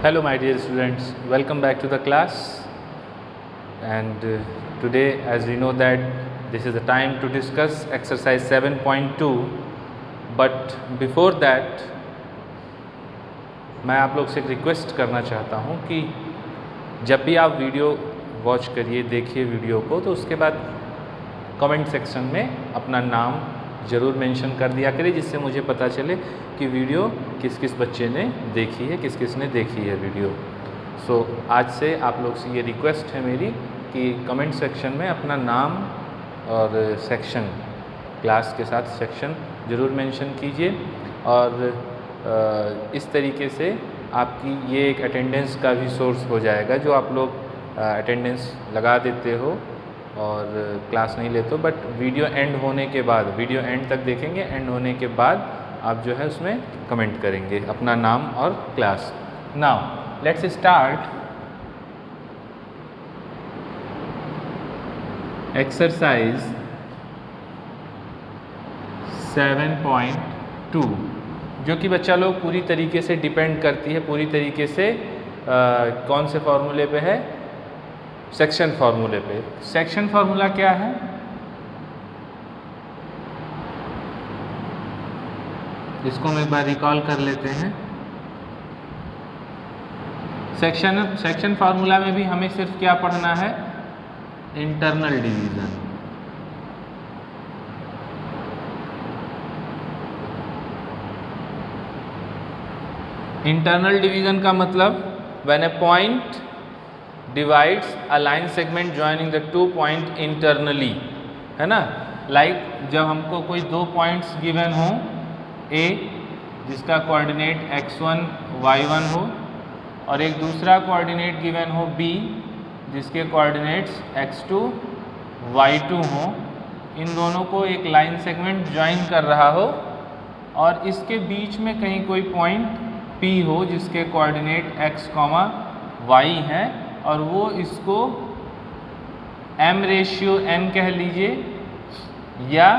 Hello my dear students, welcome back to the class. And today, as we know that this is the time to discuss exercise 7.2, but before that मैं आप लोग से एक request करना चाहता हूँ कि जब भी आप वीडियो वॉच करिए, देखिए वीडियो को, तो उसके बाद कमेंट सेक्शन में अपना नाम ज़रूर मेंशन कर दिया करिए, जिससे मुझे पता चले कि वीडियो किस किस बच्चे ने देखी है, किस किस ने देखी है वीडियो। सो आज से आप लोग से ये रिक्वेस्ट है मेरी कि कमेंट सेक्शन में अपना नाम और सेक्शन, क्लास के साथ सेक्शन ज़रूर मेंशन कीजिए। और इस तरीके से आपकी ये एक अटेंडेंस का भी सोर्स हो जाएगा। जो आप लोग अटेंडेंस लगा देते हो और क्लास नहीं लेते हो, बट वीडियो एंड होने के बाद, वीडियो एंड तक देखेंगे, एंड होने के बाद आप जो है उसमें कमेंट करेंगे अपना नाम और class. Now let's start exercise 7.2, जो कि बच्चा लोग पूरी तरीके से डिपेंड करती है, पूरी तरीके से कौन से फॉर्मूले पे है, सेक्शन फार्मूले पे। सेक्शन फार्मूला क्या है? इसको हम एक बार रिकॉल कर लेते हैं। सेक्शन फार्मूला में भी हमें सिर्फ क्या पढ़ना है? Internal division. इंटरनल डिवीजन का मतलब when A point divides a line segment joining the two point internally, है ना। लाइक जब हमको कोई दो पॉइंट्स गिवन हो, A जिसका कोऑर्डिनेट x1 y1 हो, और एक दूसरा कोऑर्डिनेट गिवन हो B जिसके कोऑर्डिनेट्स x2 y2 हो, इन दोनों को एक लाइन सेगमेंट ज्वाइन कर रहा हो, और इसके बीच में कहीं कोई पॉइंट P हो जिसके कोऑर्डिनेट x, y है, और वो इसको m/n कह लीजिए, या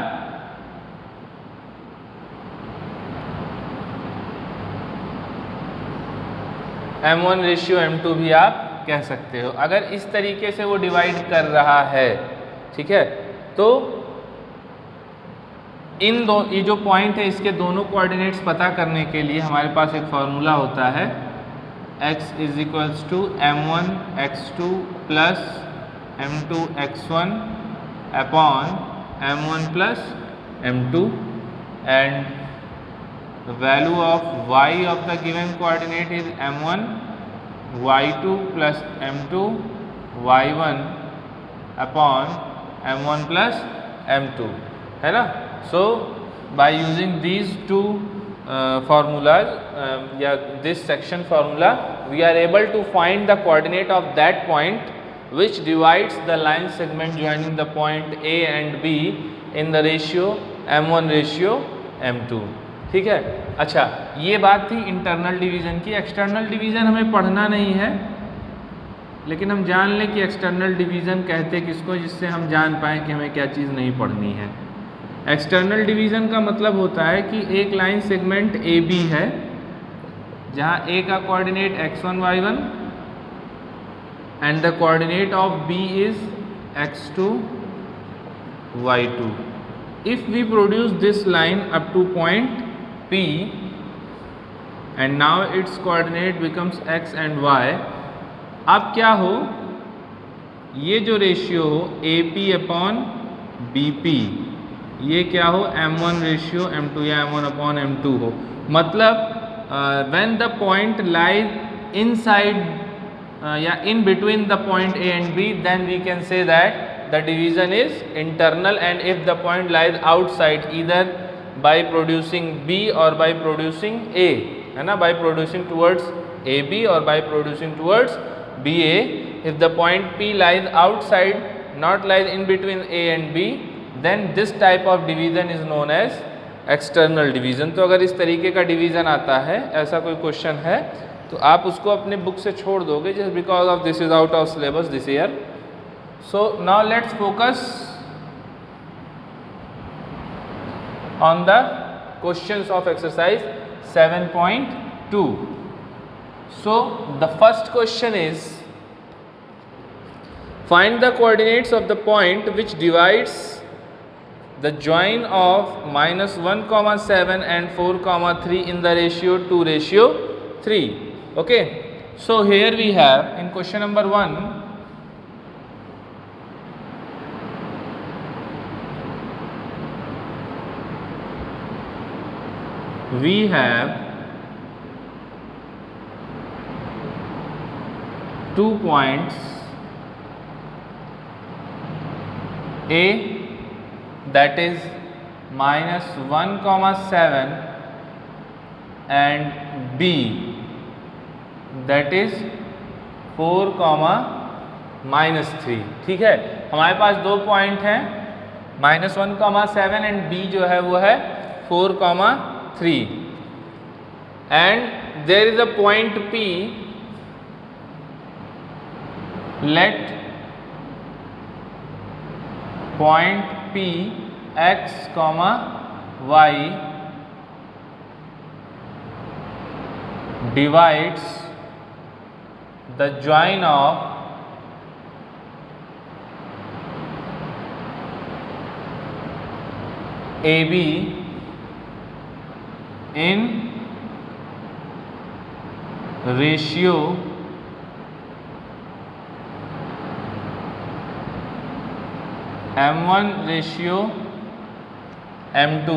m1/m2 भी आप कह सकते हो। अगर इस तरीके से वो डिवाइड कर रहा है, ठीक है, तो ये जो पॉइंट है, इसके दोनों कोऑर्डिनेट्स पता करने के लिए हमारे पास एक फॉर्मूला होता है, x is equals to m1 x2 plus m2 x1 upon m1 plus m2, and the value of y of the given coordinate is m1 y2 plus m2 y1 upon m1 plus m2, है ना। So by using these two formulas, this section formula, we are able to find the coordinate of that point which divides the line segment joining the point A and B in the ratio m1/m2, ठीक है। अच्छा, ये बात थी internal division की। External division हमें पढ़ना नहीं है, लेकिन हम जान लें कि एक्सटर्नल डिवीज़न कहते किसको, जिससे हम जान पाएँ कि हमें क्या चीज़ नहीं पढ़नी है। एक्सटर्नल डिवीज़न का मतलब होता है कि एक लाइन सेगमेंट AB है, जहाँ A का coordinate x1 y1 and the coordinate of B is x2 y2। If we produce this line up to point P and now its coordinate becomes x and y, अब क्या हो, ये जो ratio हो AP upon BP, ये क्या हो, m1/m2 या m1/m2 हो। मतलब when the point lies inside या in between the point A and B, then we can say that the division is internal, and if the point lies outside, either by producing B और by producing A, है ना, by producing towards AB और by producing towards BA, if the point P lies outside, not lies in between A and B, then this type of division is known as external division। तो अगर इस तरीके का division आता है, ऐसा कोई क्वेश्चन है, तो आप उसको अपने बुक से छोड़ दोगे, just because of this is out of syllabus this year. So now let's focus on the questions of exercise 7.2। So the first question is, find the coordinates of the point which divides the join of -1,7 and 4,3 in the ratio 2:3. Okay, so here we have in question number 1, we have 2 points A, that is -1,7 and B, that is 4,-3. ठीक है, हमारे पास 2 point हैं, -1,7 and B जो है वो है 4,3 and there is a point P. Let point P x, y divides the join of AB in ratio M1:M2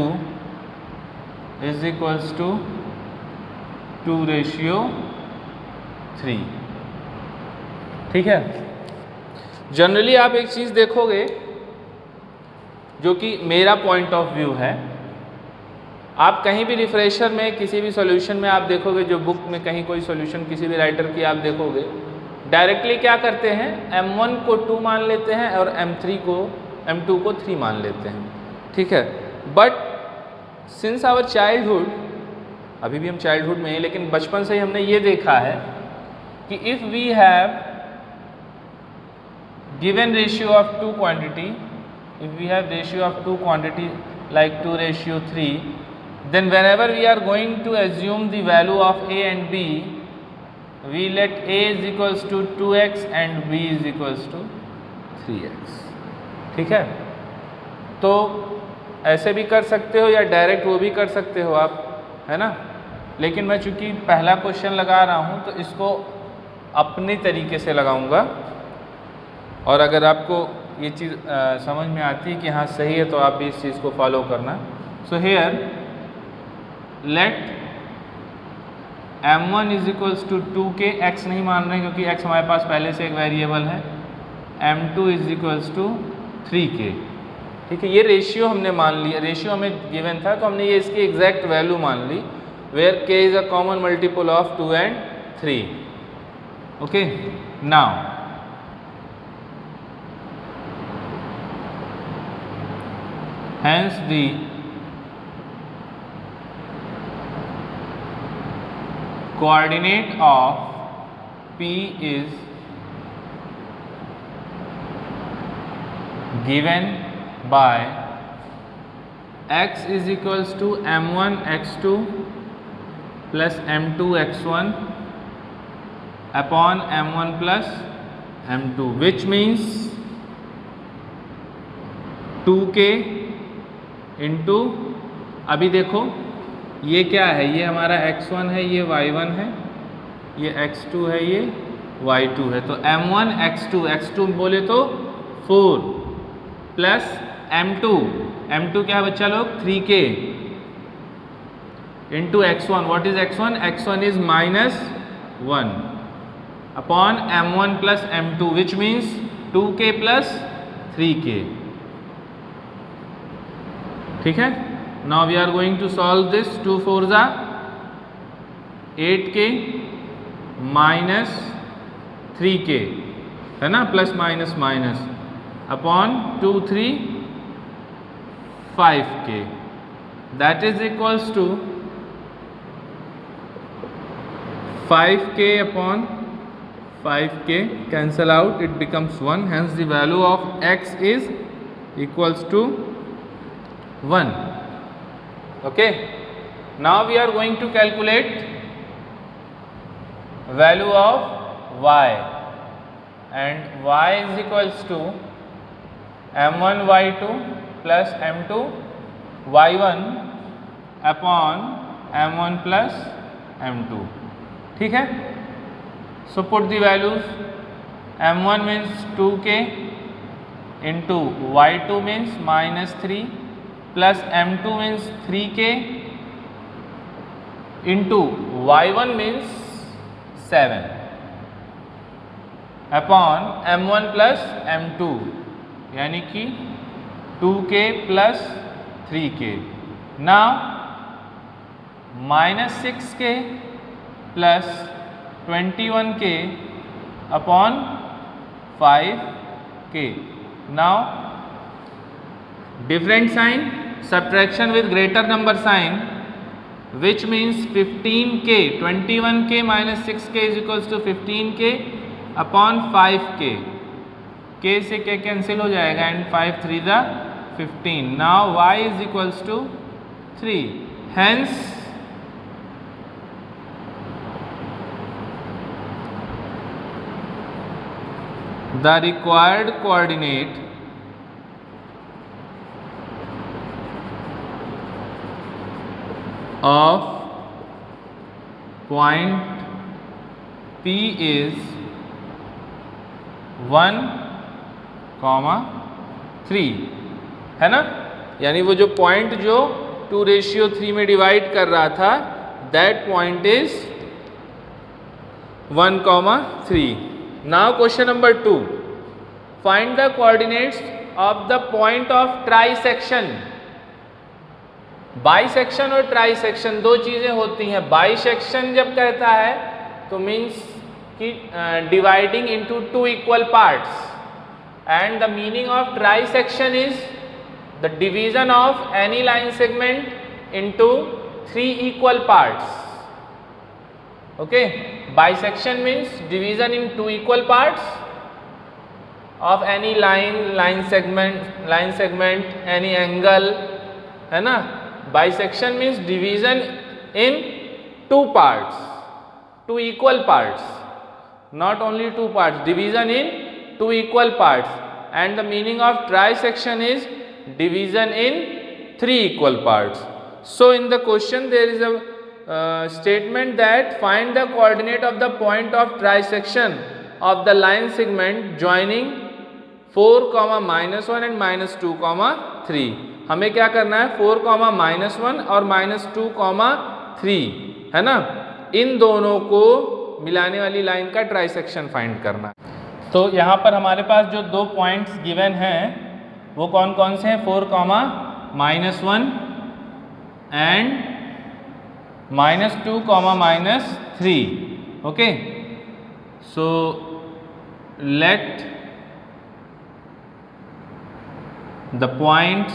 is equals to 2:3. ठीक है, जनरली आप एक चीज़ देखोगे जो कि मेरा पॉइंट ऑफ व्यू है, आप कहीं भी रिफ्रेशर में किसी भी सॉल्यूशन में आप देखोगे, जो बुक में कहीं कोई सॉल्यूशन किसी भी राइटर की आप देखोगे, डायरेक्टली क्या करते हैं, M1 को 2 मान लेते हैं और M2 को 3 मान लेते हैं. ठीक है, बट सिंस आवर चाइल्डहुड, अभी भी हम चाइल्डहुड में हैं, लेकिन बचपन से ही हमने ये देखा है कि if we have given ratio of 2 quantity, if we have ratio of 2 quantity like 2:3, then whenever we are going to assume the value of A and B, we let A is equals to 2x and B is equals to 3x. ठीक है, तो ऐसे भी कर सकते हो या direct वो भी कर सकते हो आप, है ना, लेकिन मैं चूँकि पहला क्वेश्चन लगा रहा हूँ तो इसको अपने तरीके से लगाऊंगा, और अगर आपको ये चीज़ समझ में आती है कि हाँ सही है तो आप भी इस चीज़ को फॉलो करना. So here let M1 is equals to 2k, x नहीं मान रहे क्योंकि x हमारे पास पहले से एक वेरिएबल है, M2 is equals to 3k. ठीक है, ये रेशियो हमने मान लिया, रेशियो हमें गिवन था तो हमने ये इसकी एग्जैक्ट वैल्यू मान ली, where k is a common multiple of 2 and 3. Okay, now hence the coordinate of P is given by x is equals to M1 x2 plus M2 x1 upon M1 plus M2, which means 2k into, अभी देखो ये क्या है, ये हमारा x1 है, ये y1 है, ये x2 है, ये y2 है, तो M1 x2 बोले तो 4 प्लस M2 क्या है बच्चा लोग, 3k into x1. What is x1? x1 is -1 upon M1 plus M2, which means 2k plus 3k. ठीक है, now we are going to solve this. 2 4 जा 8k माइनस 3k, है ना, plus minus minus upon 2 3 5k, that is equals to 5k upon 5k, cancel out, it becomes 1, hence the value of x is equals to 1. Okay, now we are going to calculate value of y, and y is equals to m1 y2 plus m2 y1 upon m1 plus m2. ठीक है. So put the values. m1 means 2k into y2 means minus 3 plus m2 means 3k into y1 means 7 upon m1 plus m2, यानी कि 2k plus 3k. Now minus 6k plus 21k upon 5k. Now different sign, subtraction with greater number sign, which means 15k, 21k minus 6k is equals to 15k upon 5k. k से k cancel हो जाएगा and 5 3 the 15. Now y is equals to 3. Hence the required coordinate of point P is 1, 3, है ना. यानी वो जो point जो 2:3 में डिवाइड कर रहा था, that point is 1, 3. Now question number 2. Find the coordinates of the point of trisection. Bisection और ट्राइसेक्शन दो चीजें होती हैं. बाइसेक्शन जब कहता है तो मीन्स कि dividing into 2 equal parts, and the meaning of trisection is the division of any line segment into 3 equal parts. Okay, bisection means division in 2 equal parts of any line segment, any angle, है ना. Bisection means division in 2 parts, 2 equal parts, not only 2 parts, division in 2 equal parts. And the meaning of trisection is division in 3 equal parts. So in the question there is a statement that find the coordinate of the point of trisection of the line segment joining 4, -1 and -2, 3. हमें क्या करना है, 4, -1 और -2, 3, है ना. इन दोनों को मिलाने वाली लाइन का ट्राइसेक्शन फाइंड करना है. तो यहाँ पर हमारे पास जो दो पॉइंट्स गिवन हैं वो कौन कौन से हैं, 4, -1 and -2, -3. Okay, so let the points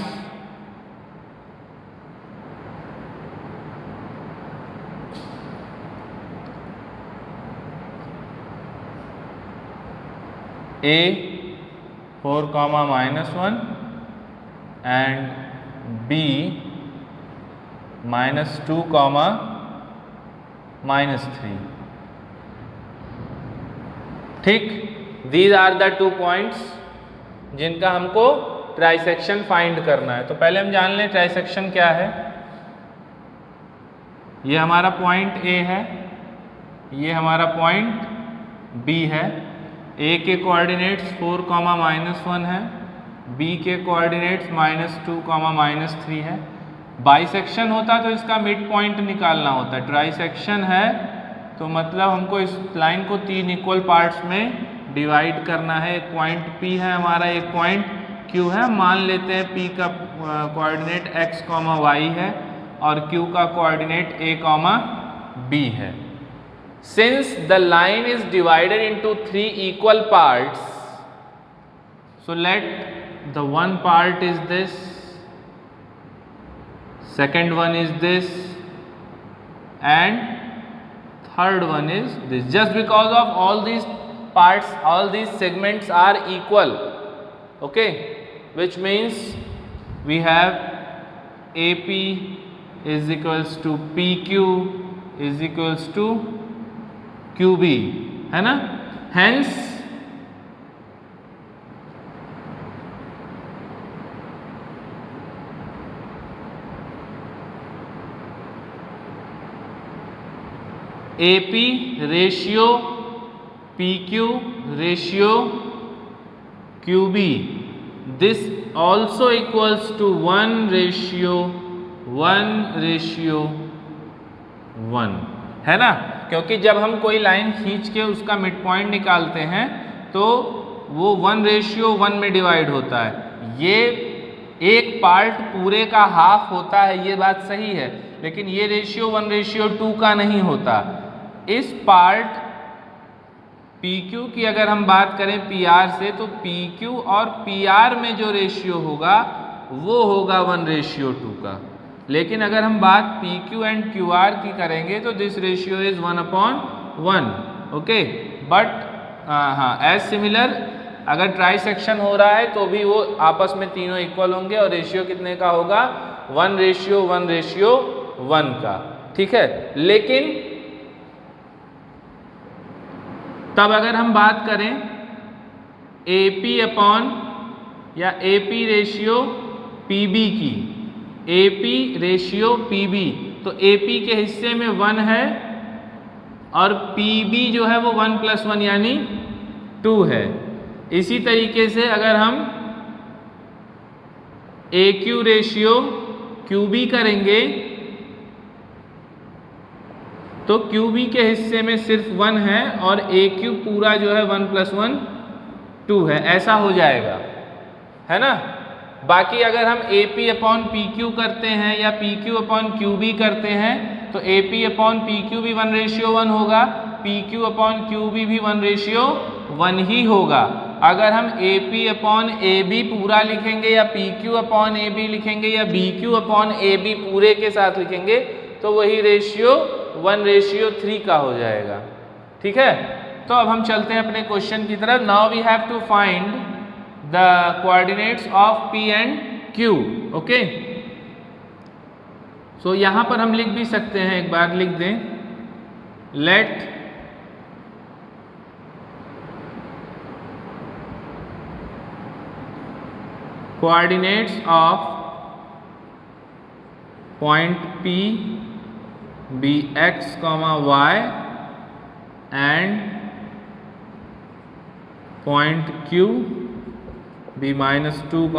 A 4, -1 and B -2, -3. ठीक, these are the 2 points जिनका हमको ट्राइसेक्शन फाइंड करना है. तो पहले हम जान लें ट्राइसेक्शन क्या है. ये हमारा पॉइंट A है, ये हमारा पॉइंट B है. A के कोऑर्डिनेट्स 4, -1 है, B के कोऑर्डिनेट्स -2, -3 है. बाइसेक्शन होता तो इसका मिड पॉइंट निकालना होता. ट्राइसेक्शन है तो मतलब हमको इस लाइन को 3 इक्वल पार्ट्स में डिवाइड करना है. एक पॉइंट P है हमारा, एक पॉइंट Q है. मान लेते हैं P का कोऑर्डिनेट x, y है और Q का कोऑर्डिनेट a, b है. Since the line is divided into 3 equal parts, so let the one part is this, second one is this, and third one is this. Just because of all these parts, all these segments are equal, okay, which means we have AP is equals to PQ is equals to QB, है ना। Hence AP ratio PQ ratio QB, this also equals to 1:1:1, है ना। क्योंकि जब हम कोई line खींच के उसका मिड पॉइंट निकालते हैं तो वो 1:1 में डिवाइड होता है। ये एक पार्ट पूरे का हाफ होता है, ये बात सही है, लेकिन ये रेशियो 1:2 का नहीं होता। इस पार्ट PQ की अगर हम बात करें PR से, तो PQ और PR में जो रेशियो होगा वो होगा 1:2 का। लेकिन अगर हम बात PQ एंड QR की करेंगे तो this ratio is 1:1, okay. But हाँ, एज सिमिलर अगर ट्राई सेक्शन हो रहा है तो भी वो आपस में तीनों इक्वल होंगे और रेशियो कितने का होगा, 1:1:1 का, ठीक है। लेकिन तब अगर हम बात करें AP अपॉन या AP रेशियो PB की, AP रेशियो PB, तो AP के हिस्से में 1 है और PB जो है वो 1+1 यानी 2 है। इसी तरीके से अगर हम AQ रेशियो QB करेंगे तो QB के हिस्से में सिर्फ 1 है और AQ पूरा जो है 1+1 2 है, ऐसा हो जाएगा, है ना। बाकी अगर हम AP अपॉन PQ करते हैं या PQ अपॉन QB करते हैं तो AP अपॉन PQ भी 1:1 होगा, PQ अपॉन QB भी 1:1 ही होगा। अगर हम AP अपॉन AB पूरा लिखेंगे या PQ अपॉन AB लिखेंगे या BQ अपॉन AB पूरे के साथ लिखेंगे तो वही रेशियो 1:3 का हो जाएगा, ठीक है। तो अब हम चलते हैं अपने क्वेश्चन की तरफ। Now we have to find the coordinates of P and Q, okay. So यहां पर हम लिख भी सकते हैं, एक बार लिख दें, let coordinates of point P be x, y and point Q be -2,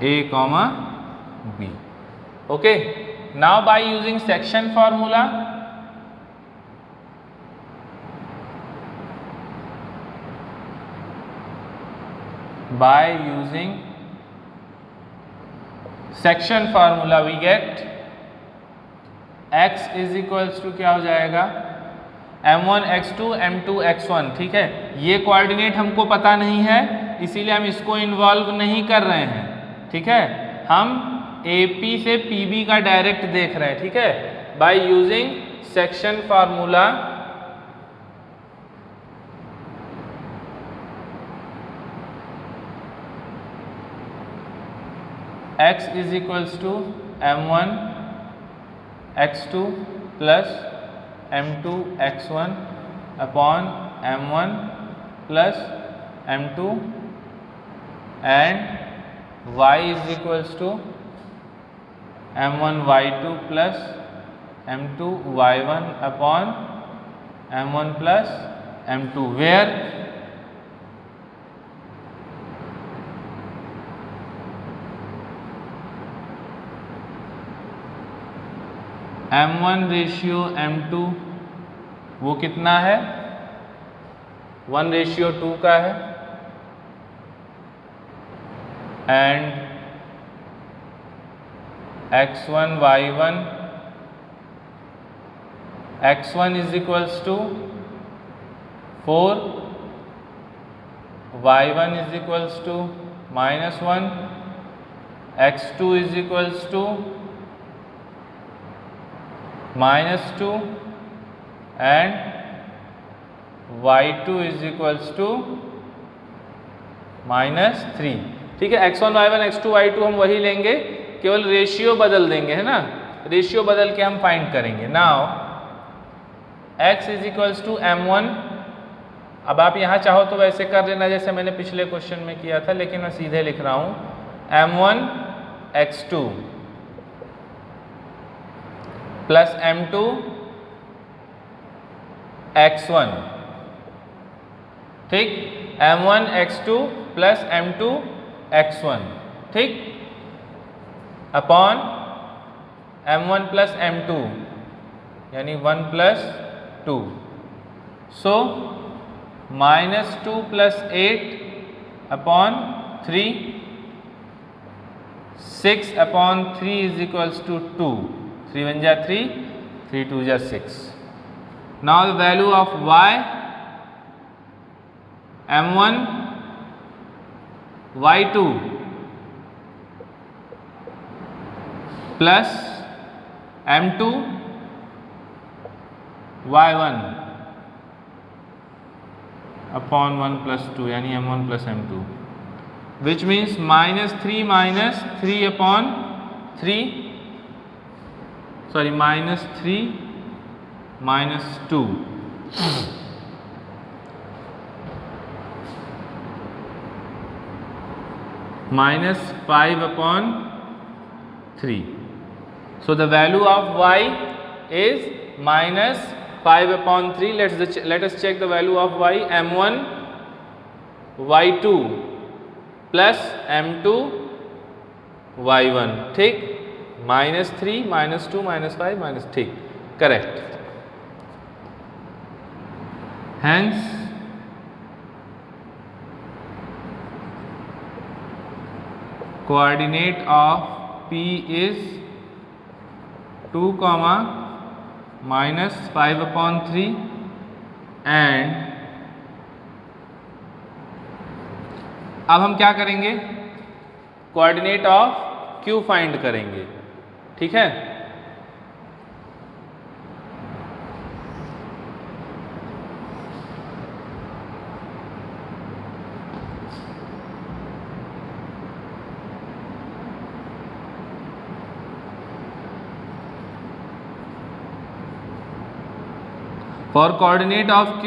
a, B, okay. Now by using section formula, section formula we get x is equals to क्या हो जाएगा, m1 x2 m2 x1, ठीक है। ये coordinate हमको पता नहीं है इसीलिए हम इसको इन्वॉल्व नहीं कर रहे हैं, ठीक है। हम AP से PB का डायरेक्ट देख रहे हैं, ठीक है। By using section formula x is equals to m1 x2 plus m2 x1 upon m1 plus m2 and y is equals to m1 y2 plus m2 y1 upon m1 plus m2, where m1 ratio m2 वो कितना है, 1:2 का है, and x1 y1 x1 is equals to 4, y1 is equals to -1, x2 is equals to -2 and y2 is equals to -3, ठीक है। x1 y1 x2 y2 हम वही लेंगे केवल रेशियो बदल देंगे, है ना, रेशियो बदल के हम फाइंड करेंगे। Now x is equals to m1, अब आप यहाँ चाहो तो वैसे कर लेना जैसे मैंने पिछले क्वेश्चन में किया था, लेकिन मैं सीधे लिख रहा हूँ m1 x2 plus m2 x1, ठीक, m1 x2 plus m2 x1, ठीक, अपॉन m1 प्लस m2 यानी 1 plus 2, so -2 plus 8 upon 3, 6 upon 3 is equals to 2, 3 1 जा 3, 3 2 जा 6। Now the value of y, m1 y2 plus m2 y1 upon 1 plus 2 यानी m1 plus m2, which means -3 upon 3, sorry -3 -2, -5 upon 3. So the value of y is -5 upon 3. Let us check the value of y. m1 y2 plus m2 y1, ठीक, -3 -2 -5 ठीक, correct. Hence coordinate of P is 2, -5 upon 3 and अब हम क्या करेंगे, coordinate of Q find करेंगे, ठीक है। For coordinate of Q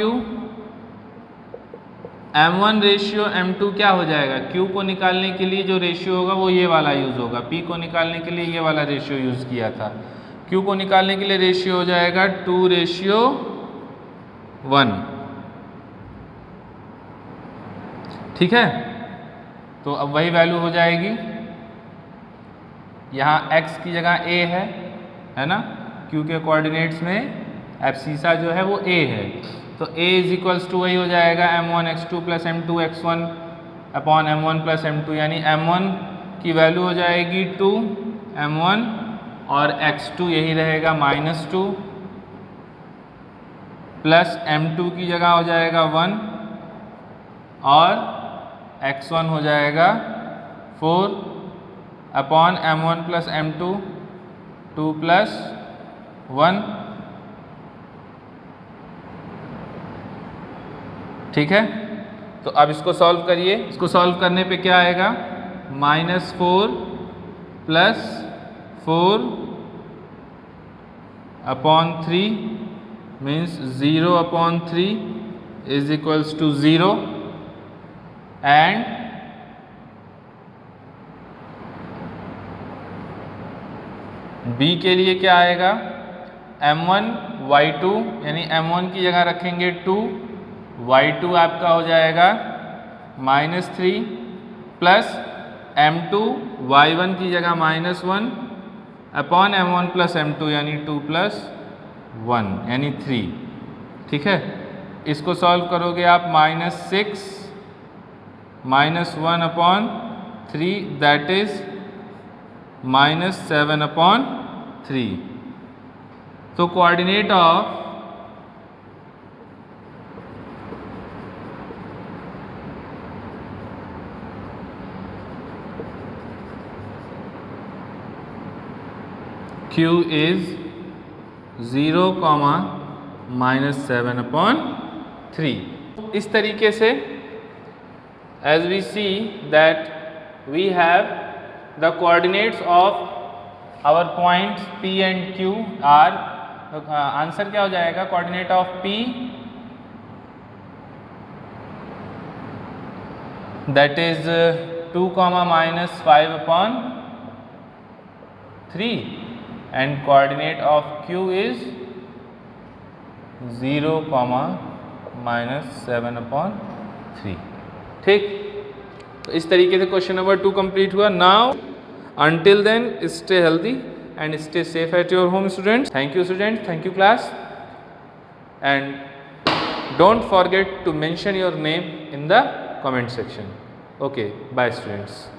m1 ratio m2 क्या हो जाएगा, Q को निकालने के लिए जो रेशियो होगा वो ये वाला यूज होगा, P को निकालने के लिए ये वाला रेशियो यूज किया था। Q को निकालने के लिए रेशियो हो जाएगा 2:1, ठीक है। तो अब वही वैल्यू हो जाएगी, यहाँ x की जगह a है ना, Q के कोऑर्डिनेट्स में एब्सिसा जो है वो a है, तो a इज इक्वल्स टू वही हो जाएगा m1 x2 plus m2 x1 upon m1 plus m2, यानी m1 की वैल्यू हो जाएगी 2 m1 और x2 यही रहेगा -2 प्लस m2 की जगह हो जाएगा 1 और x1 हो जाएगा 4 upon m1 plus m2 2 plus 1, ठीक है। तो अब इसको सॉल्व करिए, इसको सॉल्व करने पे क्या आएगा, -4 plus 4 upon 3 means 0 upon 3 is equals to 0 and b के लिए क्या आएगा, m1 y2 यानी m1 की जगह रखेंगे 2, y2 आपका हो जाएगा -3 प्लस m2 y1 की जगह -1 अपॉन m1 प्लस m2 यानी 2 प्लस 1 यानी 3, ठीक है। इसको सॉल्व करोगे आप -6 -1 अपॉन 3 दैट इज -7 अपॉन 3। तो coordinate of Q is 0, -7 upon 3। इस तरीके से as we see that we have the coordinates of our points P and Q are, answer क्या हो जाएगा, coordinate of P that is 2, minus 5 upon 3 and coordinate of Q is 0, minus 7 upon 3. ठीक, तो इस तरीके से क्वेश्चन नंबर 2 कंप्लीट हुआ. Now until then stay healthy and stay safe at your home, students. Thank you, students. Thank you, class. And don't forget to mention your name in the comment section. Okay, bye, students.